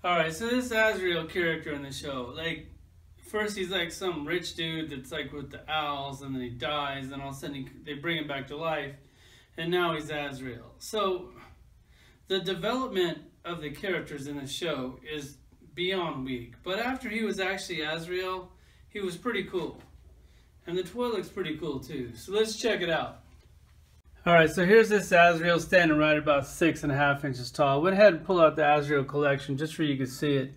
Alright, so this Azrael character in the show, like, first he's like some rich dude that's like with the owls, and then he dies, and all of a sudden they bring him back to life, and now he's Azrael. So, the development of the characters in the show is beyond weak. But after he was actually Azrael, he was pretty cool. And the toy looks pretty cool too. So let's check it out. Alright, so here's this Azrael standing right about 6.5 inches tall. I went ahead and pulled out the Azrael collection just so you could see it.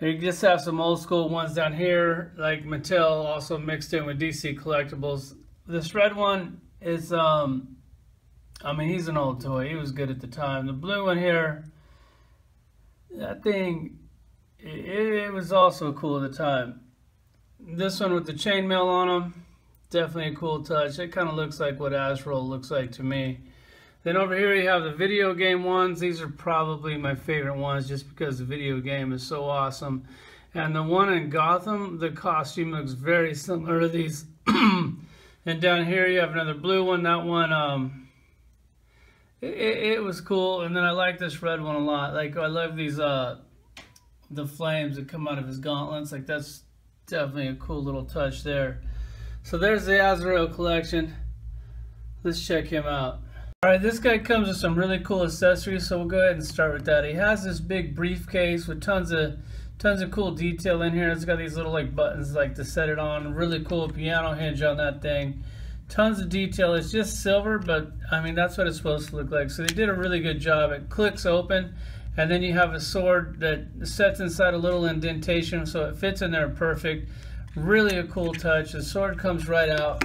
You just have some old school ones down here, like Mattel also mixed in with DC Collectibles. This red one is, I mean, he's an old toy. He was good at the time. The blue one here, that thing, it was also cool at the time. This one with the chainmail on him, definitely a cool touch. It kind of looks like what Azrael looks like to me. Then over here you have the video game ones. These are probably my favorite ones just because the video game is so awesome. And the one in Gotham, the costume looks very similar to these. And down here you have another blue one. That one, it was cool. And then I like this red one a lot. Like, I love these, the flames that come out of his gauntlets. Like, that's definitely a cool little touch there. So there's the Azrael collection. Let's check him out. Alright, this guy comes with some really cool accessories, so we'll go ahead and start with that. He has this big briefcase with tons of cool detail in here. It's got these little like buttons like to set it on. Really cool piano hinge on that thing. Tons of detail. It's just silver, but I mean that's what it's supposed to look like. So they did a really good job. It clicks open, and then you have a sword that sets inside a little indentation, so it fits in there perfect. Really a cool touch. The sword comes right out,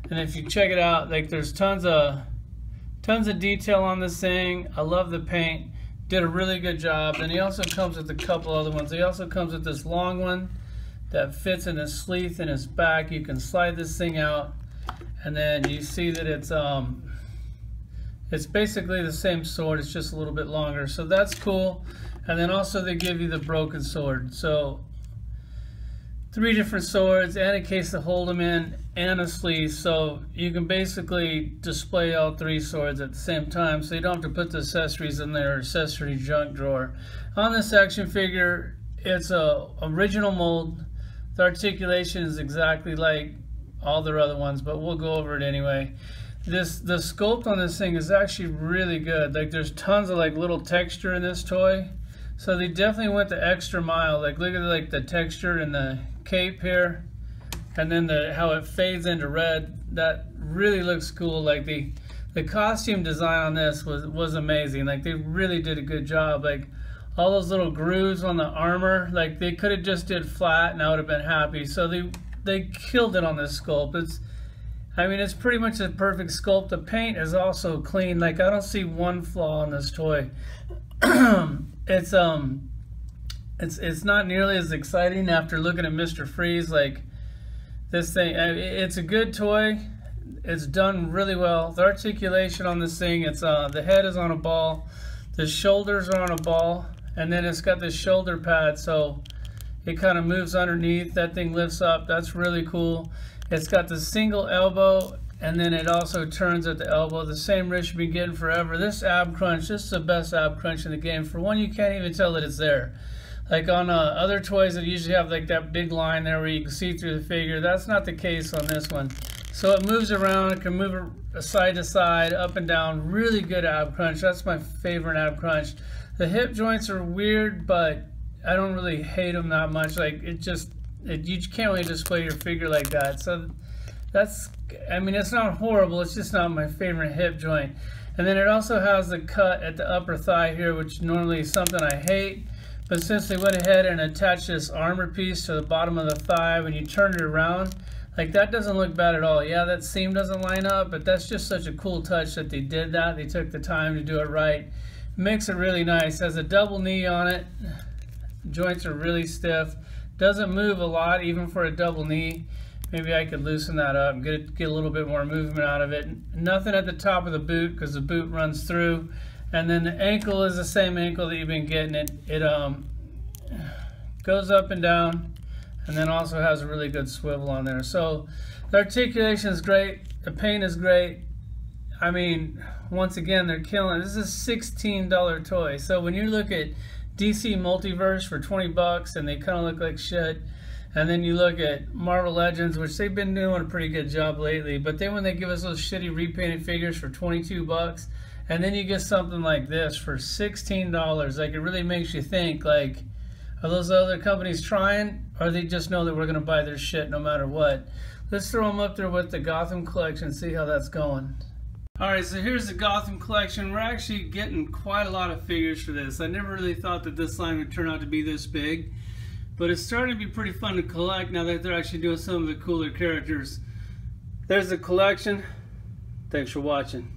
and if you check it out, like there's tons of detail on this thing. I love the paint. Did a really good job. And he also comes with a couple other ones. He also comes with this long one that fits in the sleeve in his back. You can slide this thing out, and then you see that it's basically the same sword. It's just a little bit longer. So that's cool. And then also they give you the broken sword. So 3 different swords and a case to hold them in and a sleeve, so you can basically display all 3 swords at the same time, so you don't have to put the accessories in their accessory junk drawer. On this action figure, it's a original mold. The articulation is exactly like all their other ones, but we'll go over it anyway. The sculpt on this thing is actually really good. Like, there's tons of like little texture in this toy. So they definitely went the extra mile. Like, look at like the texture in the cape here, and then how it fades into red. That really looks cool. Like the costume design on this was amazing. Like, they really did a good job. Like, all those little grooves on the armor, like they could have just did flat and I would have been happy. So they killed it on this sculpt. I mean, it's pretty much a perfect sculpt. The paint is also clean. Like, I don't see one flaw in this toy. It's not nearly as exciting after looking at Mr. Freeze. Like, this thing, it's a good toy. It's done really well. The articulation on this thing, it's the head is on a ball, the shoulders are on a ball, and then it's got this shoulder pad, so it kind of moves underneath. That thing lifts up. That's really cool. It's got the single elbow, and then it also turns at the elbow. The same wrist you've been getting forever. This ab crunch, this is the best ab crunch in the game. For one, you can't even tell that it's there. Like on other toys that usually have like that big line there where you can see through the figure. That's not the case on this one. So it moves around. It can move side to side, up and down. Really good ab crunch. That's my favorite ab crunch. The hip joints are weird, but I don't really hate them that much. Like, you can't really display your figure like that. So that's, I mean, it's not horrible. It's just not my favorite hip joint. And then it also has the cut at the upper thigh here, which normally is something I hate. But since they went ahead and attached this armor piece to the bottom of the thigh, when you turn it around, like, that doesn't look bad at all. Yeah, that seam doesn't line up, but that's just such a cool touch that they did that. They took the time to do it right. Makes it really nice. Has a double knee on it. Joints are really stiff. Doesn't move a lot, even for a double knee. Maybe I could loosen that up and get a little bit more movement out of it. Nothing at the top of the boot because the boot runs through. And then the ankle is the same ankle that you've been getting. It goes up and down, and then also has a really good swivel on there. So the articulation is great. The paint is great. I mean, once again, they're killing. This is a $16 toy. So when you look at DC Multiverse for 20 bucks, and they kind of look like shit. And then you look at Marvel Legends, which they've been doing a pretty good job lately, but then when they give us those shitty repainted figures for 22 bucks, and then you get something like this for $16, like, it really makes you think, like, are those other companies trying, or they just know that we're going to buy their shit no matter what? Let's throw them up there with the Gotham Collection, see how that's going. Alright, so here's the Gotham Collection. We're actually getting quite a lot of figures for this. I never really thought that this line would turn out to be this big, but it's starting to be pretty fun to collect now that they're actually doing some of the cooler characters. There's the collection. Thanks for watching.